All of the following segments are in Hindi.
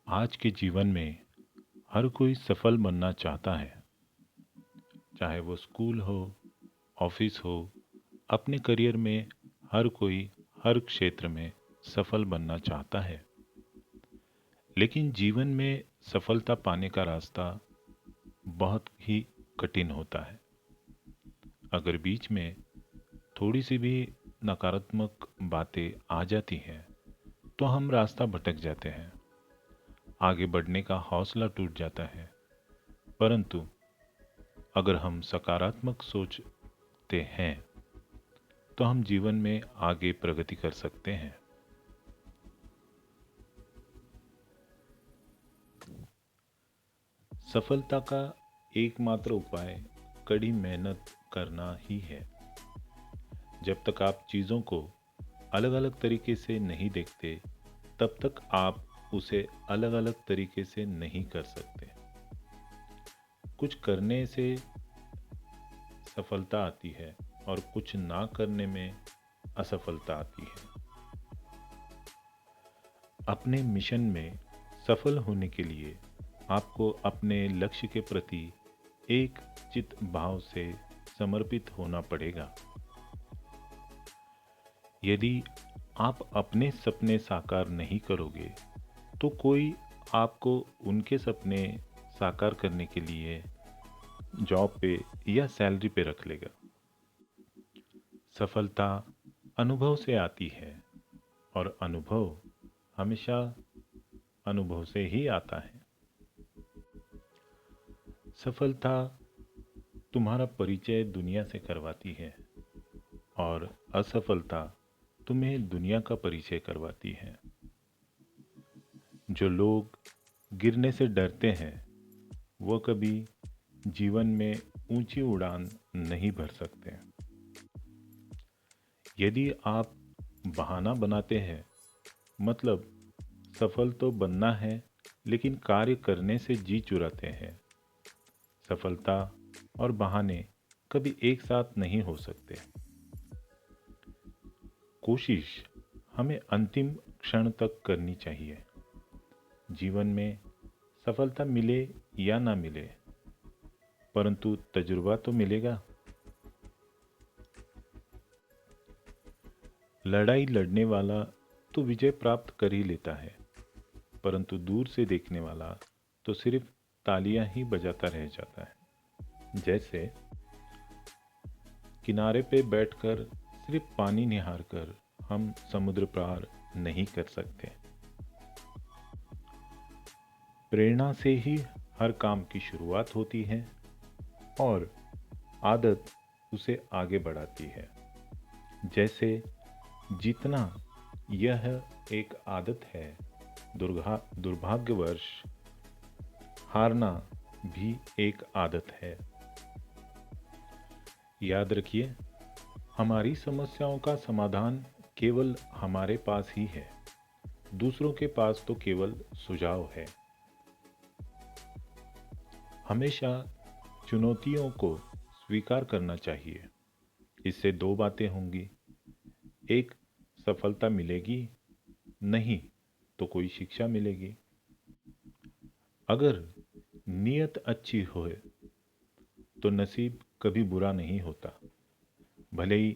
आज के जीवन में हर कोई सफल बनना चाहता है। चाहे वो स्कूल हो, ऑफिस हो, अपने करियर में हर कोई हर क्षेत्र में सफल बनना चाहता है। लेकिन जीवन में सफलता पाने का रास्ता बहुत ही कठिन होता है। अगर बीच में थोड़ी सी भी नकारात्मक बातें आ जाती हैं तो हम रास्ता भटक जाते हैं। आगे बढ़ने का हौसला टूट जाता है। परंतु अगर हम सकारात्मक सोचते हैं तो हम जीवन में आगे प्रगति कर सकते हैं। सफलता का एकमात्र उपाय कड़ी मेहनत करना ही है। जब तक आप चीज़ों को अलग अलग तरीके से नहीं देखते, तब तक आप उसे अलग अलग तरीके से नहीं कर सकते। कुछ करने से सफलता आती है और कुछ ना करने में असफलता आती है। अपने मिशन में सफल होने के लिए आपको अपने लक्ष्य के प्रति एक चित भाव से समर्पित होना पड़ेगा। यदि आप अपने सपने साकार नहीं करोगे तो कोई आपको उनके सपने साकार करने के लिए जॉब पे या सैलरी पे रख लेगा। सफलता अनुभव से आती है और अनुभव हमेशा अनुभव से ही आता है। सफलता तुम्हारा परिचय दुनिया से करवाती है और असफलता तुम्हें दुनिया का परिचय करवाती है। जो लोग गिरने से डरते हैं वो कभी जीवन में ऊंची उड़ान नहीं भर सकते। यदि आप बहाना बनाते हैं, मतलब सफल तो बनना है लेकिन कार्य करने से जी चुराते हैं, सफलता और बहाने कभी एक साथ नहीं हो सकते। कोशिश हमें अंतिम क्षण तक करनी चाहिए। जीवन में सफलता मिले या ना मिले, परंतु तजुर्बा तो मिलेगा। लड़ाई लड़ने वाला तो विजय प्राप्त कर ही लेता है, परंतु दूर से देखने वाला तो सिर्फ तालियां ही बजाता रह जाता है। जैसे किनारे पे बैठकर सिर्फ पानी निहार कर हम समुद्र पार नहीं कर सकते। प्रेरणा से ही हर काम की शुरुआत होती है और आदत उसे आगे बढ़ाती है। जैसे जितना यह एक आदत है, दुर्भाग्यवश हारना भी एक आदत है। याद रखिए, हमारी समस्याओं का समाधान केवल हमारे पास ही है। दूसरों के पास तो केवल सुझाव है। हमेशा चुनौतियों को स्वीकार करना चाहिए। इससे दो बातें होंगी। एक, सफलता मिलेगी, नहीं तो कोई शिक्षा मिलेगी। अगर नीयत अच्छी हो तो नसीब कभी बुरा नहीं होता। भले ही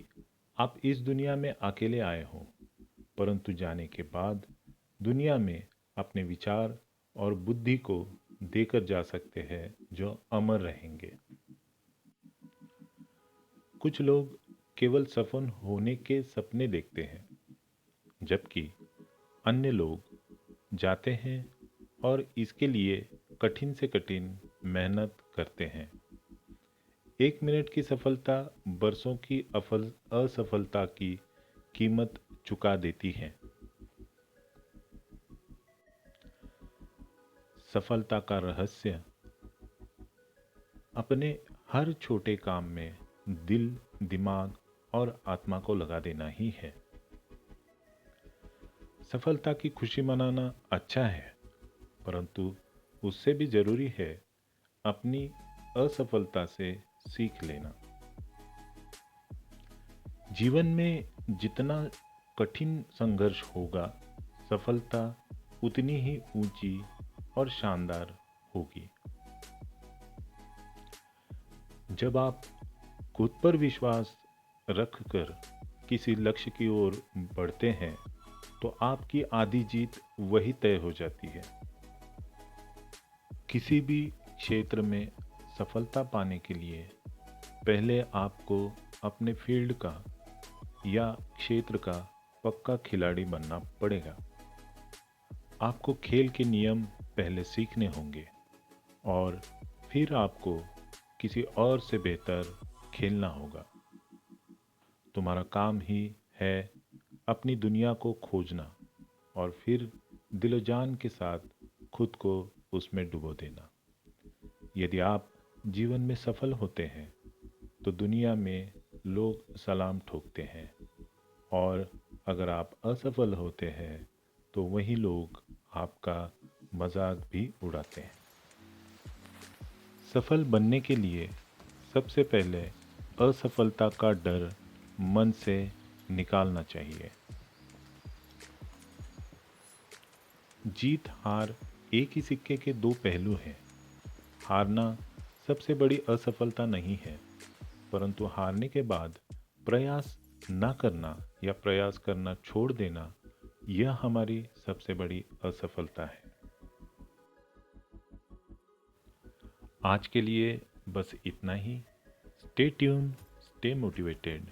आप इस दुनिया में अकेले आए हों, परंतु जाने के बाद दुनिया में अपने विचार और बुद्धि को देकर जा सकते हैं जो अमर रहेंगे। कुछ लोग केवल सफल होने के सपने देखते हैं, जबकि अन्य लोग जाते हैं और इसके लिए कठिन से कठिन मेहनत करते हैं। एक मिनट की सफलता बरसों की असफलता की कीमत चुका देती है। सफलता का रहस्य अपने हर छोटे काम में दिल, दिमाग और आत्मा को लगा देना ही है। सफलता की खुशी मनाना अच्छा है, परंतु उससे भी जरूरी है अपनी असफलता से सीख लेना। जीवन में जितना कठिन संघर्ष होगा, सफलता उतनी ही ऊंची और शानदार होगी। जब आप खुद पर विश्वास रखकर किसी लक्ष्य की ओर बढ़ते हैं तो आपकी आधी जीत वही तय हो जाती है। किसी भी क्षेत्र में सफलता पाने के लिए पहले आपको अपने फील्ड का या क्षेत्र का पक्का खिलाड़ी बनना पड़ेगा। आपको खेल के नियम पहले सीखने होंगे और फिर आपको किसी और से बेहतर खेलना होगा। तुम्हारा काम ही है अपनी दुनिया को खोजना और फिर दिलो जान के साथ खुद को उसमें डुबो देना। यदि आप जीवन में सफल होते हैं तो दुनिया में लोग सलाम ठोकते हैं, और अगर आप असफल होते हैं तो वही लोग आपका मजाक भी उड़ाते हैं। सफल बनने के लिए सबसे पहले असफलता का डर मन से निकालना चाहिए। जीत हार एक ही सिक्के के दो पहलू हैं। हारना सबसे बड़ी असफलता नहीं है, परंतु हारने के बाद प्रयास न करना या प्रयास करना छोड़ देना, यह हमारी सबसे बड़ी असफलता है। आज के लिए बस इतना ही। Stay tune, stay motivated.